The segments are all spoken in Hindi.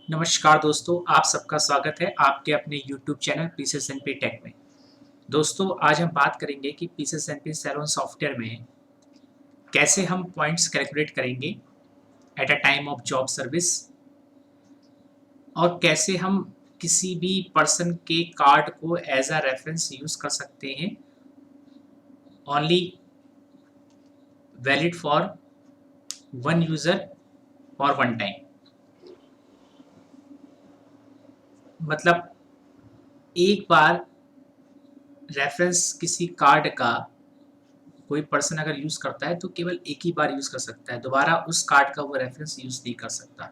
नमस्कार दोस्तों, आप सबका स्वागत है आपके अपने YouTube channel pieces and P tech में। दोस्तों, आज हम बात करेंगे कि pieces and P salon software में कैसे हम पॉइंट्स कैलकुलेट करेंगे at a time of job service और कैसे हम किसी भी पर्सन के कार्ड को एज अ रेफरेंस यूज़ कर सकते हैं only valid for one user for one time. मतलब एक बार रेफरेंस किसी कार्ड का कोई पर्सन अगर यूज़ करता है तो केवल एक ही बार यूज़ कर सकता है, दोबारा उस कार्ड का वो रेफरेंस यूज़ नहीं कर सकता।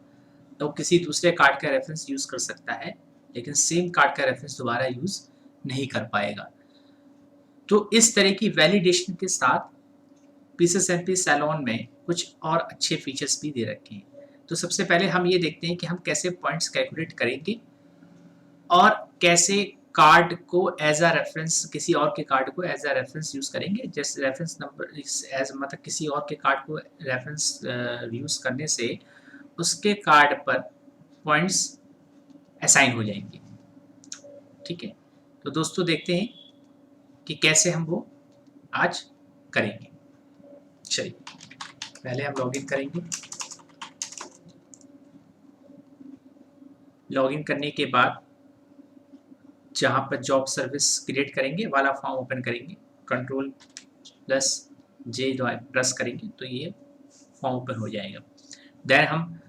तो किसी दूसरे कार्ड का रेफरेंस यूज़ कर सकता है, लेकिन सेम कार्ड का रेफरेंस दोबारा यूज़ नहीं कर पाएगा। तो इस तरह की वैलिडेशन के साथ पीसेस एंड पी सैलून में कुछ और अच्छे फीचर्स भी दे रखे हैं। तो सबसे पहले हम ये देखते हैं कि हम कैसे पॉइंट्स कैलकुलेट करेंगे और कैसे कार्ड को एज अ रेफरेंस किसी और के कार्ड को एज अ रेफरेंस यूज़ करेंगे। जैसे रेफरेंस नंबर एज मतलब किसी और के कार्ड को रेफरेंस यूज़ करने से उसके कार्ड पर पॉइंट्स असाइन हो जाएंगे। ठीक है, तो दोस्तों देखते हैं कि कैसे हम वो आज करेंगे। चलिए, पहले हम लॉगिन करेंगे। लॉगिन करने के बाद जहाँ पर जॉब सर्विस क्रिएट करेंगे वाला फॉर्म ओपन करेंगे, कंट्रोल प्लस जे प्रेस करेंगे तो ये फॉर्म ओपन हो जाएगा। देन हम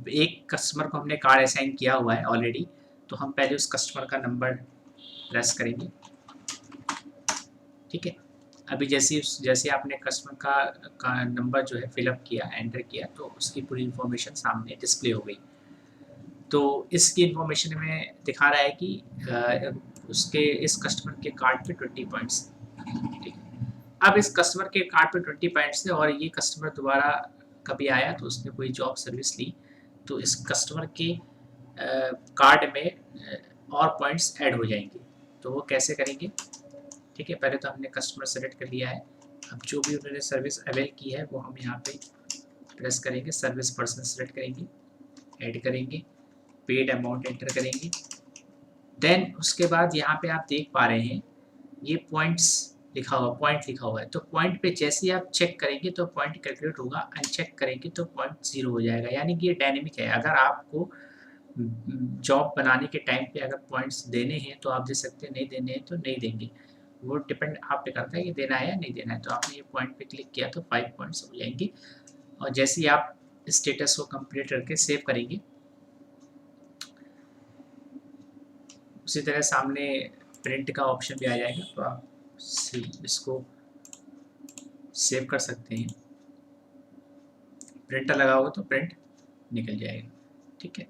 एक कस्टमर को हमने कार्ड असाइन किया हुआ है ऑलरेडी, तो हम पहले उस कस्टमर का नंबर प्रेस करेंगे। ठीक है, अभी जैसे आपने कस्टमर का नंबर जो है फिलअप किया, एंटर किया, तो उसकी पूरी इन्फॉर्मेशन सामने डिस्प्ले हो गई। तो इसकी इन्फॉर्मेशन में दिखा रहा है कि उसके इस कस्टमर के कार्ड पे 20 पॉइंट्स। ठीक है, अब इस कस्टमर के कार्ड पे 20 पॉइंट्स थे और ये कस्टमर दोबारा कभी आया तो उसने कोई जॉब सर्विस ली, तो इस कस्टमर के कार्ड में और पॉइंट्स ऐड हो जाएंगे। तो वो कैसे करेंगे? ठीक है, पहले तो हमने कस्टमर सेलेक्ट कर लिया है। अब जो भी उन्होंने सर्विस अवेल की है वो हम यहाँ पे प्रेस करेंगे, सर्विस पर्सन सेलेक्ट करेंगे, ऐड करेंगे, पेड अमाउंट एंटर करेंगे। देन उसके बाद यहाँ पे आप देख पा रहे हैं ये पॉइंट लिखा हुआ है। तो पॉइंट पे जैसे ही आप चेक करेंगे तो पॉइंट कैलकुलेट होगा, अनचेक करेंगे तो पॉइंट 0 हो जाएगा। यानी कि ये डायनेमिक है। अगर आपको जॉब बनाने के टाइम पे अगर पॉइंट्स देने हैं तो आप दे सकते हैं, नहीं देने हैं तो नहीं देंगे। वो डिपेंड आप पे करता है कि देना है या नहीं देना है। तो आपने ये पॉइंट पे क्लिक किया तो 5 पॉइंट्स हो जाएंगे। और जैसे ही आप स्टेटस को कंप्लीट करके सेव करेंगे, उसी तरह सामने प्रिंट का ऑप्शन भी आ जाएगा, तो आप इसको सेव कर सकते हैं। प्रिंटर लगा होगा तो प्रिंट निकल जाएगा। ठीक है,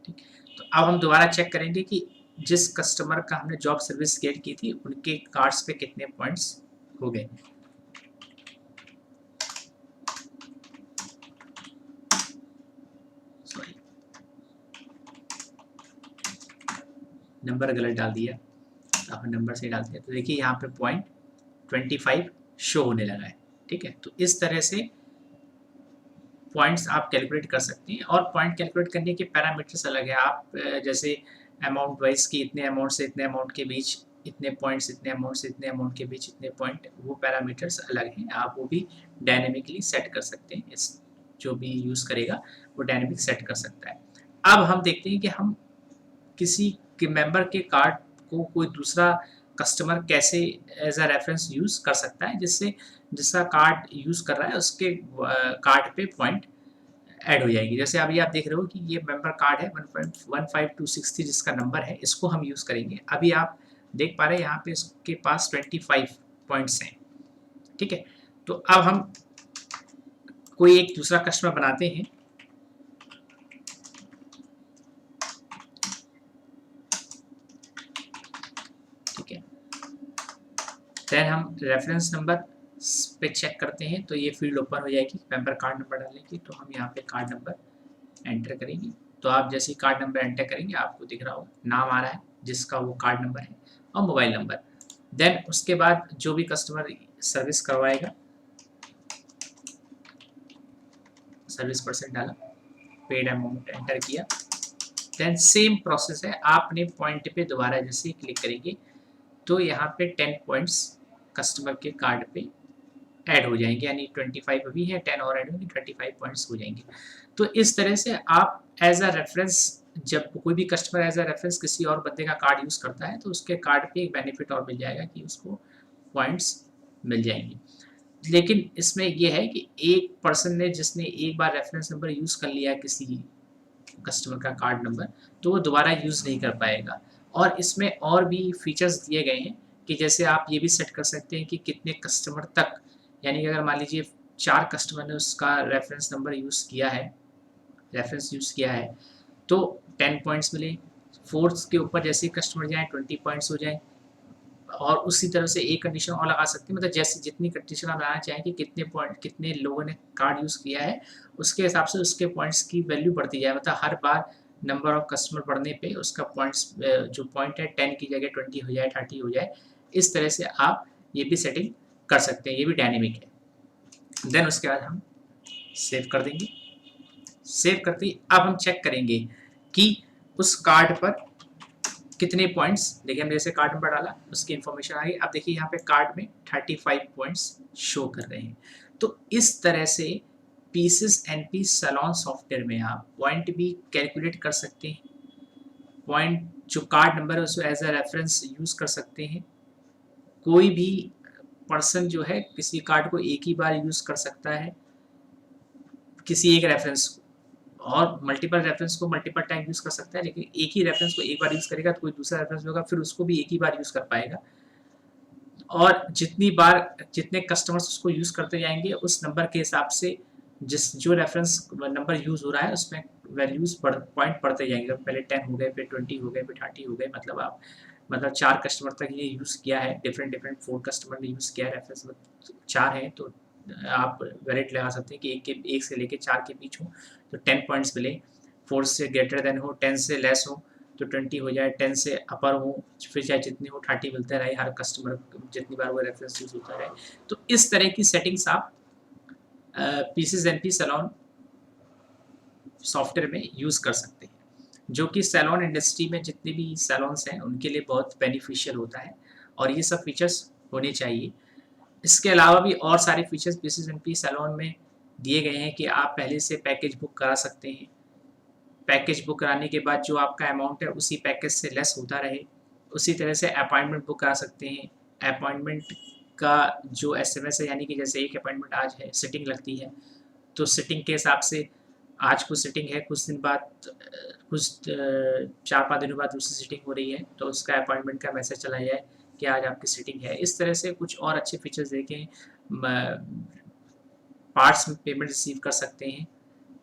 ठीक। तो अब हम दोबारा चेक करेंगे कि जिस कस्टमर का हमने जॉब सर्विस क्रिएट की थी उनके कार्ड्स पे कितने पॉइंट्स हो गए। सॉरी, नंबर गलत डाल दिया, तो आपने नंबर से डाल दिया। तो देखिए यहाँ पे पॉइंट 25 शो होने लगा है। ठीक है, तो इस तरह से पॉइंट्स आप कैलकुलेट कर सकते हैं। और पॉइंट कैलकुलेट करने के पैरामीटर्स अलग है। आप जैसे अमाउंट वाइज की इतने अमाउंट से इतने अमाउंट के बीच इतने पॉइंट्स, इतने अमाउंट से इतने अमाउंट के बीच इतने पॉइंट, वो पैरामीटर्स अलग हैं। आप वो भी डायनेमिकली सेट कर सकते हैं। इस जो भी यूज़ करेगा वो डायनेमिक सेट कर सकता है। अब हम देखते हैं कि हम किसी के मेंबर के कार्ड को कोई दूसरा कस्टमर कैसे एज अ रेफरेंस यूज़ कर सकता है, जिससे जिसका कार्ड यूज़ कर रहा है उसके कार्ड पे पॉइंट ऐड हो जाएगी। जैसे अभी आप देख रहे हो कि ये मेंबर कार्ड है 1.15263 जिसका नंबर है, इसको हम यूज़ करेंगे। अभी आप देख पा रहे हैं यहाँ पे इसके पास 25 पॉइंट्स हैं। ठीक है, तो अब हम कोई एक दूसरा कस्टमर बनाते हैं। ठीक है, देन हम रेफरेंस नंबर पे चेक करते हैं तो ये फील्ड ओपन हो जाएगी। मेंबर कार्ड नंबर डालेंगे तो हम यहाँ पे कार्ड नंबर एंटर करेंगे। तो आप जैसे ही कार्ड नंबर एंटर करेंगे आपको दिख रहा होगा नाम आ रहा है जिसका वो कार्ड नंबर है और मोबाइल नंबर। देन उसके बाद जो भी कस्टमर सर्विस करवाएगा सर्विस परसेंट डाला, पेड अमाउंट एंटर किया। देन सेम प्रोसेस है, आपने पॉइंट पे दोबारा जैसे क्लिक करेंगे तो यहाँ पे 10 पॉइंट्स कस्टमर के कार्ड पे ऐड हो जाएंगे, यानी 25 अभी है, 10 और ऐड होंगे, 25 पॉइंट्स हो जाएंगे। तो इस तरह से आप एज अ रेफरेंस, जब कोई भी कस्टमर एज अ रेफरेंस किसी और बंदे का कार्ड यूज़ करता है तो उसके कार्ड पे एक बेनिफिट और मिल जाएगा कि उसको पॉइंट्स मिल जाएंगे। लेकिन इसमें यह है कि एक पर्सन ने जिसने एक बार रेफरेंस नंबर यूज़ कर लिया है किसी कस्टमर का कार्ड नंबर, तो वो दोबारा यूज़ नहीं कर पाएगा। और इसमें और भी फीचर्स दिए गए हैं कि जैसे आप ये भी सेट कर सकते हैं कि कितने कस्टमर तक, यानी कि अगर मान लीजिए 4 कस्टमर ने उसका रेफरेंस नंबर यूज़ किया है, रेफरेंस यूज़ किया है, तो 10 पॉइंट्स मिले। 4th के ऊपर जैसे ही कस्टमर जाए 20 पॉइंट्स हो जाए। और उसी तरह से एक कंडीशन और लगा सकते हैं, मतलब जैसे जितनी कंडीशन आप लगाना चाहें कि कितने पॉइंट, कितने लोगों ने कार्ड यूज़ किया है, उसके हिसाब से उसके पॉइंट्स की वैल्यू बढ़ती जाए। मतलब हर बार नंबर ऑफ कस्टमर बढ़ने पे उसका पॉइंट्स, जो पॉइंट है 10 की जगह 20 हो जाए, 30 हो जाए। इस तरह से आप ये भी सेटिंग कर सकते हैं, ये भी डायनेमिक है। देन उसके बाद हम सेव कर देंगे। सेव करते ही अब हम चेक करेंगे कि उस कार्ड पर कितने पॉइंट्स, देखिए हम जैसे कार्ड नंबर डाला उसकी इन्फॉर्मेशन आ गई। अब देखिए यहाँ पे कार्ड में 35 पॉइंट्स शो कर रहे हैं। तो इस तरह से पीसेस एनपी सैलॉन सॉफ्टवेयर में आप पॉइंट भी कैलकुलेट कर सकते हैं, पॉइंट जो कार्ड नंबर है उसको एज अ रेफरेंस यूज़ कर सकते हैं। कोई भी पर्सन जो है किसी कार्ड को एक ही बार यूज़ कर सकता है, किसी एक रेफरेंस को, और मल्टीपल रेफरेंस को मल्टीपल टाइम यूज़ कर सकता है, लेकिन एक ही रेफरेंस को एक बार यूज़ करेगा तो कोई दूसरा रेफरेंस होगा फिर उसको भी एक ही बार यूज़ कर पाएगा। और जितनी बार जितने कस्टमर्स उसको यूज़ करते जाएंगे उस नंबर के हिसाब से जिस जो रेफरेंस नंबर यूज़ हो रहा है उसमें वैल्यूज़ पॉइंट बढ़ते जाएंगे। पहले 10 हो गए, फिर 20 हो गए, फिर 30 हो गए। मतलब आप, मतलब 4 कस्टमर तक ये यूज़ किया है, डिफरेंट 4 कस्टमर ने यूज़ किया है रेफरेंस, 4 हैं तो आप वैलिड लगा सकते हैं कि एक से लेके 4 के बीच हो तो 10 पॉइंट्स मिले। 4 से ग्रेटर देन हो, 10 से लेस हो तो 20 हो जाए, 10 से अपर हो फिर चाहे जितनी हो 30 मिलता रहे, हर कस्टमर जितनी बार वो रेफरेंस यूज़ होता रहे। तो इस तरह की सेटिंग्स आप पीसेस एनपी सैलॉन सॉफ्टवेयर में यूज़ कर सकते हैं, जो कि सैलॉन इंडस्ट्री में जितने भी सैलॉन्स हैं उनके लिए बहुत बेनिफिशियल होता है और ये सब फीचर्स होने चाहिए। इसके अलावा भी और सारे फीचर्स पीसेस एनपी सैलॉन में दिए गए हैं कि आप पहले से पैकेज बुक करा सकते हैं। पैकेज बुक कराने के बाद जो आपका अमाउंट है उसी पैकेज से लेस होता रहे। उसी तरह से अपॉइंटमेंट बुक करा सकते हैं। अपॉइंटमेंट का जो एसएमएस है, यानी कि जैसे एक अपॉइंटमेंट आज है, सिटिंग लगती है, तो सिटिंग के हिसाब से आज कुछ सिटिंग है, कुछ दिन बाद कुछ 4-5 दिनों बाद दूसरी सिटिंग हो रही है तो उसका अपॉइंटमेंट का मैसेज चला जाए कि आज आपकी सिटिंग है। इस तरह से कुछ और अच्छे फीचर्स देखें। पार्ट्स में पेमेंट रिसीव कर सकते हैं,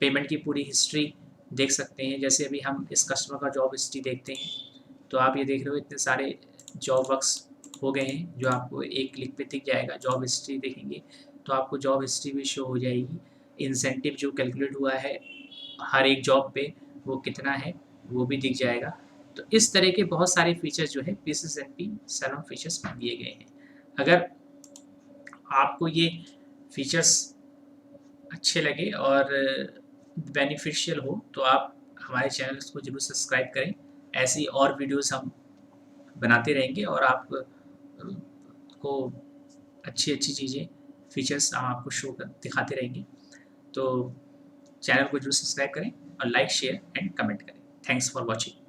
पेमेंट की पूरी हिस्ट्री देख सकते हैं। जैसे अभी हम इस कस्टमर का जॉब हिस्ट्री देखते हैं तो आप ये देख रहे हो इतने सारे जॉब वर्क्स हो गए हैं जो आपको एक क्लिक पे दिख जाएगा। जॉब हिस्ट्री देखेंगे तो आपको जॉब हिस्ट्री भी शो हो जाएगी। इंसेंटिव जो कैलकुलेट हुआ है हर एक जॉब पे वो कितना है वो भी दिख जाएगा। तो इस तरह के बहुत सारे फीचर्स जो है पीसेस एनपी सैलॉन फीचर्स में दिए गए हैं। अगर आपको ये फीचर्स अच्छे लगे और बेनिफिशियल हो तो आप हमारे चैनल को जरूर सब्सक्राइब करें। ऐसी और वीडियोस हम बनाते रहेंगे और आप को अच्छी अच्छी चीज़ें, फीचर्स हम आपको शो कर दिखाते रहेंगे। तो चैनल को जरूर सब्सक्राइब करें और लाइक, शेयर एंड कमेंट करें। Thanks for watching.